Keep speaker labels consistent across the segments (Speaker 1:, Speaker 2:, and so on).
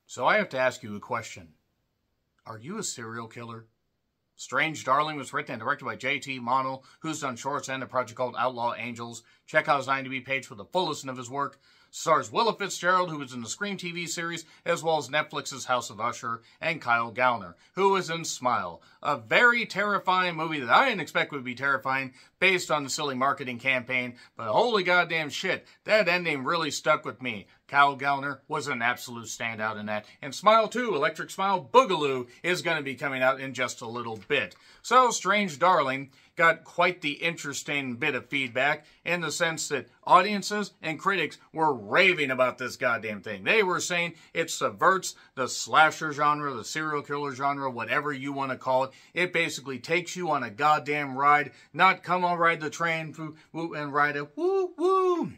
Speaker 1: So I have to ask you a question. Are you a serial killer? Strange Darling was written and directed by J.T. Monell, who's done shorts and a project called Outlaw Angels. Check out his IMDb page for the full list of his work. Stars Willa Fitzgerald, who was in the Scream TV series, as well as Netflix's House of Usher, and Kyle Gallner, who was in Smile, a very terrifying movie that I didn't expect would be terrifying, based on the silly marketing campaign, but holy goddamn shit, that ending really stuck with me. Kyle Gallner was an absolute standout in that. And Smile 2, Electric Smile Boogaloo, is going to be coming out in just a little bit. So, Strange Darling got quite the interesting bit of feedback in the sense that audiences and critics were raving about this goddamn thing. They were saying it subverts the slasher genre, the serial killer genre, whatever you want to call it. It basically takes you on a goddamn ride, not come on ride the train and ride it, woo woo.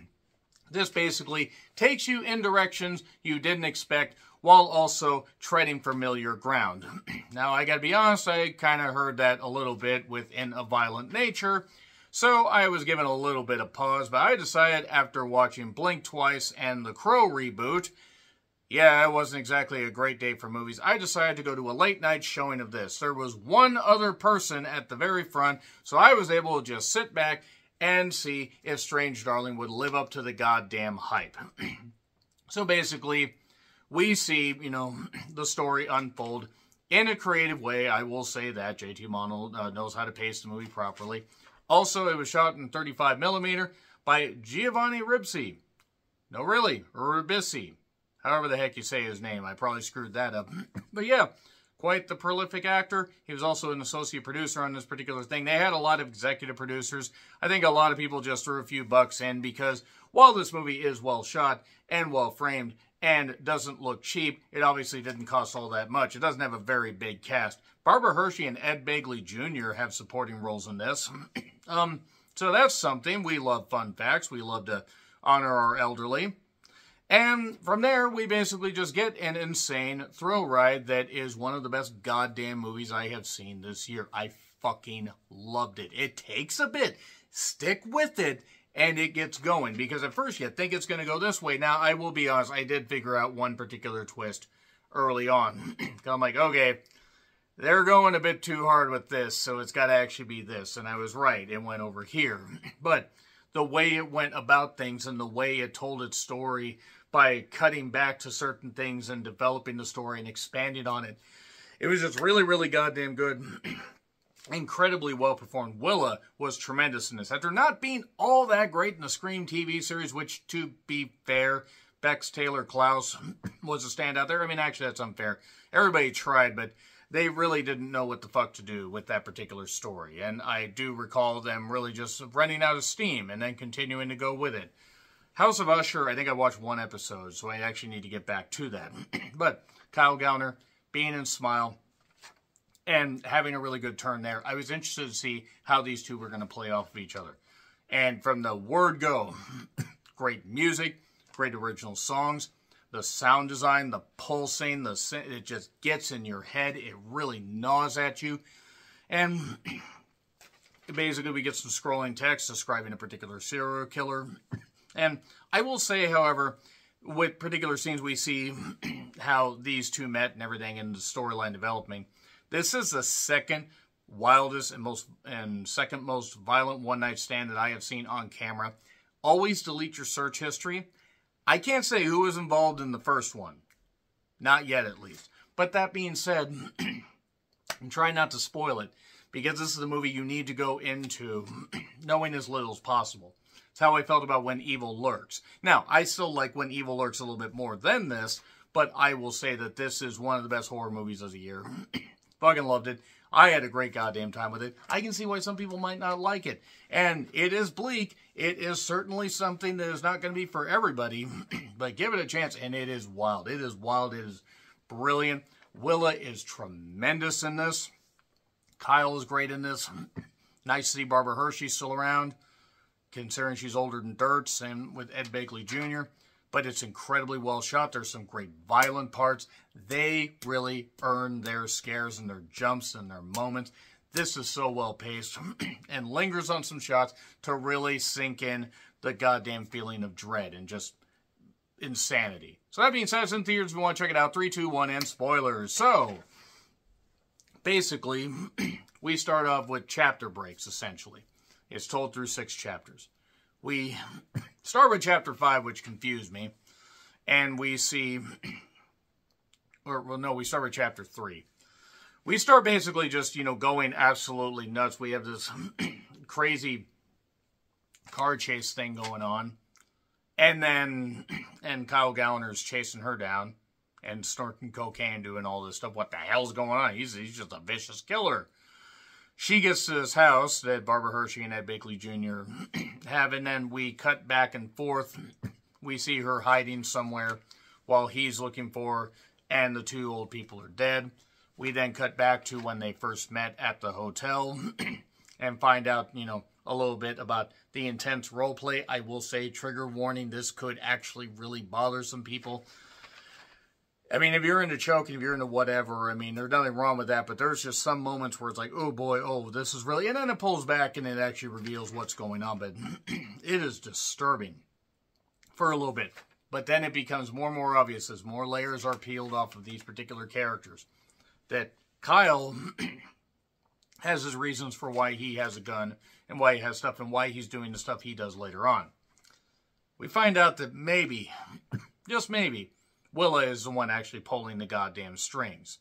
Speaker 1: This basically takes you in directions you didn't expect while also treading familiar ground. Now, I gotta be honest, I kind of heard that a little bit within a violent nature, so I was given a little bit of pause, but I decided after watching Blink Twice and the Crow reboot, yeah, it wasn't exactly a great day for movies. I decided to go to a late night showing of this. There was one other person at the very front, so I was able to just sit back and see if Strange Darling would live up to the goddamn hype. So basically, we see, the story unfold in a creative way. I will say that J.T. Monell knows how to pace the movie properly. Also, it was shot in 35mm by Giovanni Ribisi. No, really, Ribisi. However the heck you say his name. I probably screwed that up. But yeah, quite the prolific actor. He was also an associate producer on this particular thing. They had a lot of executive producers. I think a lot of people just threw a few bucks in because while this movie is well shot and well framed and doesn't look cheap, it obviously didn't cost all that much. It doesn't have a very big cast. Barbara Hershey and Ed Begley Jr. have supporting roles in this. So that's something. We love fun facts. We love to honor our elderly. And from there, we basically just get an insane thrill ride that is one of the best goddamn movies I have seen this year. I fucking loved it. It takes a bit. Stick with it, and it gets going. Because at first, you think it's going to go this way. Now, I will be honest, I did figure out one particular twist early on. I'm like, okay, they're going a bit too hard with this, so it's got to actually be this. And I was right. It went over here. But the way it went about things and the way it told its story by cutting back to certain things and developing the story and expanding on it, it was just really, really goddamn good. Incredibly well performed. Willa was tremendous in this. After not being all that great in the Scream TV series, which, to be fair, Bex Taylor Klaus was a standout there. I mean, actually, that's unfair. Everybody tried, but they really didn't know what the fuck to do with that particular story. And I do recall them really just running out of steam and then continuing to go with it. House of Usher, I think I watched one episode, so I actually need to get back to that. But Kyle Gallner, being in Smile, and having a really good turn there, I was interested to see how these two were going to play off of each other. And from the word go, great music, great original songs, the sound design, the pulsing, it just gets in your head. It really gnaws at you. And basically we get some scrolling text describing a particular serial killer. And I will say, however, with particular scenes we see how these two met and everything in the storyline developing. This is the second wildest and second most violent one-night stand that I have seen on camera. Always delete your search history. I can't say who was involved in the first one. Not yet, at least. But that being said, I'm trying not to spoil it, because this is the movie you need to go into knowing as little as possible. It's how I felt about When Evil Lurks. Now, I still like When Evil Lurks a little bit more than this, but I will say that this is one of the best horror movies of the year. Fucking loved it. I had a great goddamn time with it. I can see why some people might not like it. And it is bleak. It is certainly something that is not going to be for everybody. But give it a chance, and it is wild. It is wild. It is brilliant. Willa is tremendous in this. Kyle is great in this. Nice to see Barbara Hershey still around, considering she's older than dirt. Same with Ed Begley Jr. But it's incredibly well shot. There's some great violent parts. They really earn their scares and their jumps and their moments. This is so well paced and lingers on some shots to really sink in the goddamn feeling of dread and just insanity. So that being said, it's in theaters. If you want to check it out, 3, 2, 1, and spoilers. So, basically, we start off with chapter breaks, essentially. It's told through 6 chapters. We start with chapter 5, which confused me. And we see, we start with chapter 3. We start basically just, going absolutely nuts. We have this crazy car chase thing going on. And Kyle Gallner's chasing her down and snorting cocaine, doing all this stuff. What the hell's going on? He's just a vicious killer. She gets to this house that Barbara Hershey and Ed Begley Jr. have, and then we cut back and forth. We see her hiding somewhere while he's looking for her, and the 2 old people are dead. We then cut back to when they first met at the hotel and find out, a little bit about the intense roleplay. I will say, trigger warning, this could actually really bother some people. I mean, if you're into choking, if you're into whatever, I mean, there's nothing wrong with that, but there's just some moments where it's like, oh boy, oh, this is really, and then it pulls back and it actually reveals what's going on, but it is disturbing for a little bit. But then it becomes more and more obvious as more layers are peeled off of these particular characters that Kyle has his reasons for why he has a gun and why he has stuff and why he's doing the stuff he does later on. We find out that maybe, just maybe, Willa is the one actually pulling the goddamn strings.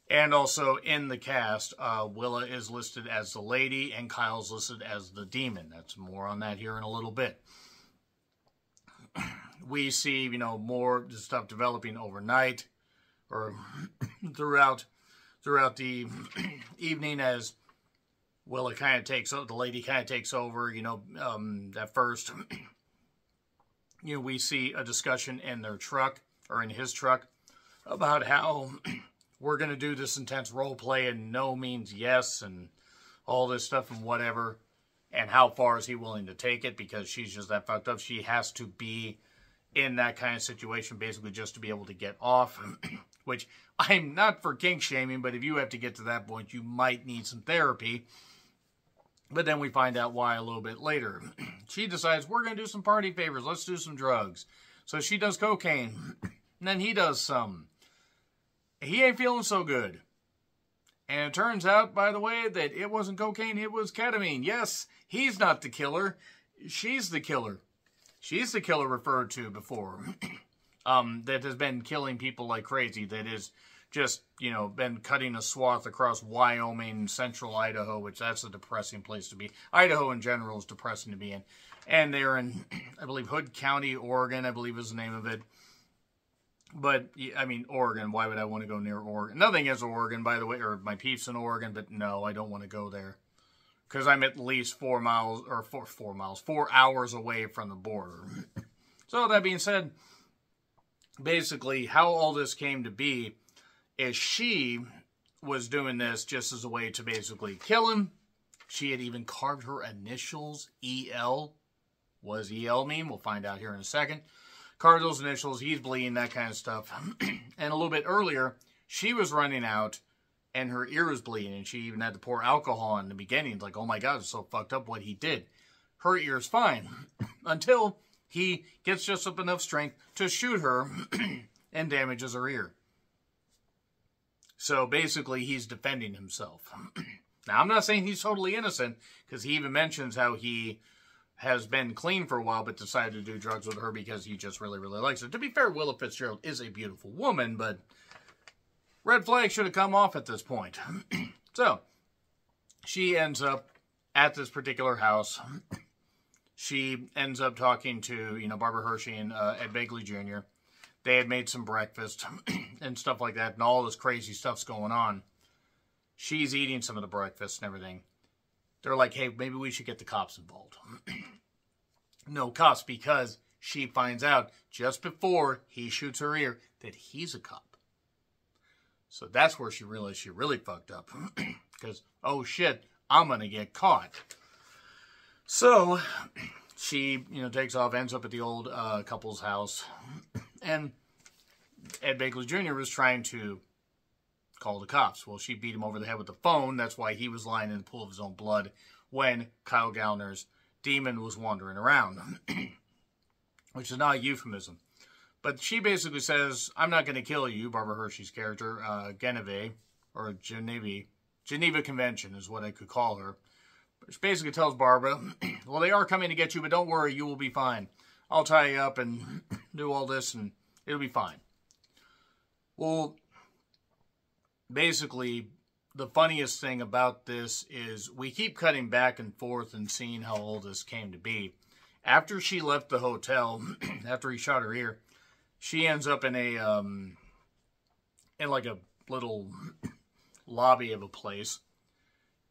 Speaker 1: And also in the cast, Willa is listed as the lady and Kyle's listed as the demon. That's more on that here in a little bit. We see, more stuff developing overnight or throughout the evening as Willa kind of takes over, the lady kind of takes over, at first, we see a discussion in their truck, or in his truck, about how we're going to do this intense role play and no means yes and all this stuff and whatever. And how far is he willing to take it, because she's just that fucked up. She has to be in that kind of situation basically just to be able to get off. Which, I'm not for kink shaming, but if you have to get to that point, you might need some therapy. But then we find out why a little bit later. She decides, we're going to do some party favors. Let's do some drugs. So she does cocaine. And then he does some. He ain't feeling so good. And it turns out, by the way, that it wasn't cocaine, it was ketamine. Yes, he's not the killer. She's the killer. She's the killer referred to before. That has been killing people like crazy. That is just, been cutting a swath across Wyoming, central Idaho, which that's a depressing place to be. Idaho in general is depressing to be in. And they're in, I believe, Hood County, Oregon, I believe is the name of it. But, I mean, Oregon, why would I want to go near Oregon? Nothing against Oregon, by the way, or my peeps in Oregon, but no, I don't want to go there. Because I'm at least 4 hours away from the border. So, that being said, basically, how all this came to be is she was doing this just as a way to basically kill him. She had even carved her initials, E.L. What does E.L. mean? We'll find out here in a second. Carved those initials, he's bleeding, that kind of stuff. And a little bit earlier, she was running out and her ear was bleeding. And she even had to pour alcohol in the beginning. It's like, oh my God, it's so fucked up what he did. Her ear's fine. Until he gets just up enough strength to shoot her and damages her ear. So basically, he's defending himself. Now, I'm not saying he's totally innocent, because he even mentions how he has been clean for a while, but decided to do drugs with her because he just really, really likes her. To be fair, Willa Fitzgerald is a beautiful woman, but red flag should have come off at this point. So, she ends up at this particular house. She ends up talking to, Barbara Hershey and Ed Begley Jr. They had made some breakfast and stuff like that, and all this crazy stuff's going on. She's eating some of the breakfast and everything. They're like, hey, maybe we should get the cops involved. No cops, because she finds out just before he shoots her ear that he's a cop. So that's where she realized she really fucked up. Because, oh shit, I'm going to get caught. So she, takes off, ends up at the old couple's house. And Ed Begley Jr. was trying to call the cops. Well, she beat him over the head with the phone. That's why he was lying in the pool of his own blood when Kyle Gallner's demon was wandering around. Which is not a euphemism. But she basically says, I'm not going to kill you, Barbara Hershey's character, Genevieve, or Geneva Convention is what I could call her. But she basically tells Barbara, well, they are coming to get you, but don't worry, you will be fine. I'll tie you up and do all this, and it'll be fine. Well, basically, the funniest thing about this is we keep cutting back and forth and seeing how all this came to be. After she left the hotel, after he shot her ear, she ends up in like a little lobby of a place,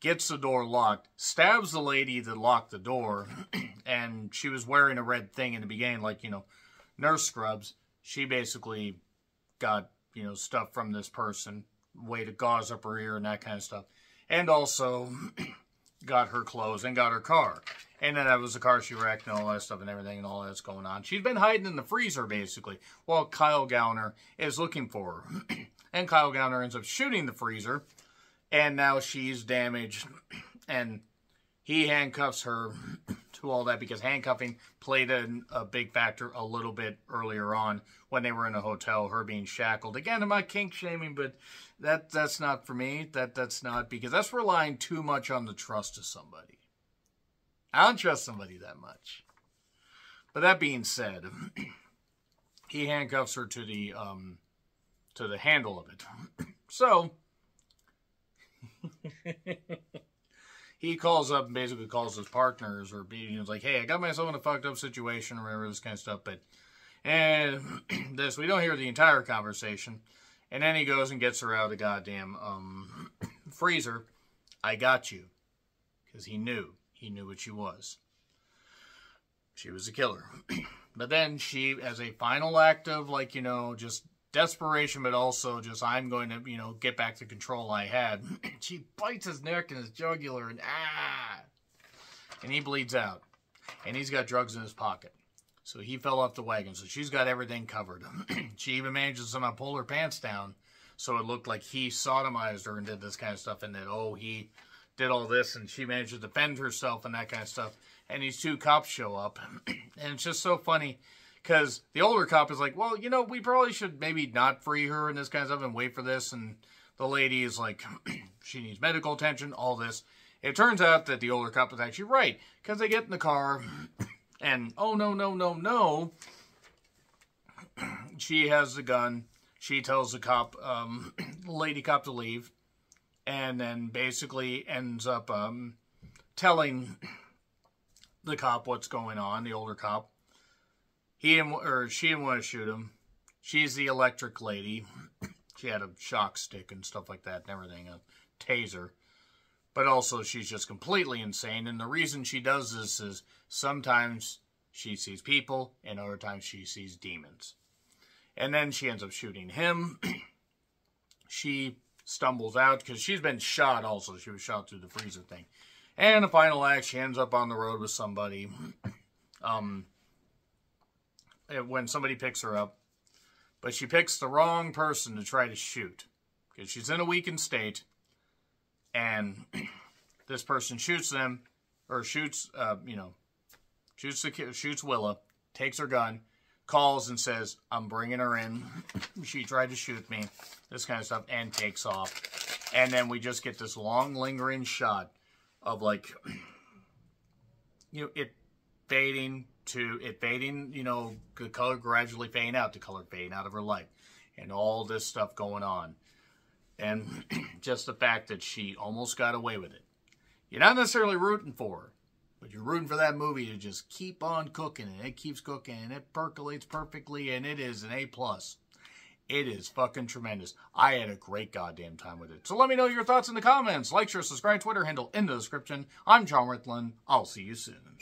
Speaker 1: gets the door locked, stabs the lady that locked the door, and she was wearing a red thing in the beginning, like, you know, nurse scrubs. She basically got, you know, stuff from this person, way to gauze up her ear and that kind of stuff. And also got her clothes and got her car. And then that was the car she wrecked and all that stuff and everything and all that's going on. She's been hiding in the freezer, basically, while Kyle Gallner is looking for her. And Kyle Gallner ends up shooting the freezer. And now she's damaged. And he handcuffs her to all that because handcuffing played a big factor a little bit earlier on when they were in a hotel, her being shackled. Again, I'm not kink shaming, but that's not for me. That's not, because that's relying too much on the trust of somebody. I don't trust somebody that much. But that being said, he handcuffs her to the handle of it. So he calls up and basically calls his partners, or he's like, hey, I got myself in a fucked up situation, or whatever, this kind of stuff. But and we don't hear the entire conversation. And then he goes and gets her out of the goddamn freezer. I got you. Because he knew. He knew what she was. She was a killer. But then she, as a final act of, like, you know, just desperation, but also just, I'm going to, you know, get back the control I had. She bites his neck and his jugular and and he bleeds out. And he's got drugs in his pocket. So he fell off the wagon. So she's got everything covered. She even manages to somehow pull her pants down. So it looked like he sodomized her and did this kind of stuff. And that, oh, he did all this. And she managed to defend herself and that kind of stuff. And these two cops show up. And it's just so funny. Because the older cop is like, well, you know, we probably should maybe not free her and this kind of stuff and wait for this. And the lady is like, she needs medical attention, all this. It turns out that the older cop is actually right. Because they get in the car and, oh, no. She has the gun. She tells the cop, the lady cop to leave. And then basically ends up telling the cop what's going on, the older cop. She didn't want to shoot him. She's the electric lady. She had a shock stick and stuff like that and everything, a taser. But also she's just completely insane. And the reason she does this is sometimes she sees people and other times she sees demons. And then she ends up shooting him. She stumbles out because she's been shot also. She was shot through the freezer thing. And the final act, she ends up on the road with somebody. When somebody picks her up. But she picks the wrong person to try to shoot. Because she's in a weakened state. And this person shoots them. Or shoots, shoots Willa. Takes her gun. Calls and says, I'm bringing her in. She tried to shoot me. This kind of stuff. And takes off. And then we just get this long lingering shot. Of like, it fading, the color gradually fading out, the color fading out of her life, and all this stuff going on. And just the fact that she almost got away with it. You're not necessarily rooting for her, but you're rooting for that movie to just keep on cooking, and it keeps cooking, and it percolates perfectly, and it is an A+. It is fucking tremendous. I had a great goddamn time with it. So let me know your thoughts in the comments. Like, share, subscribe, Twitter handle in the description. I'm John Ritland. I'll see you soon.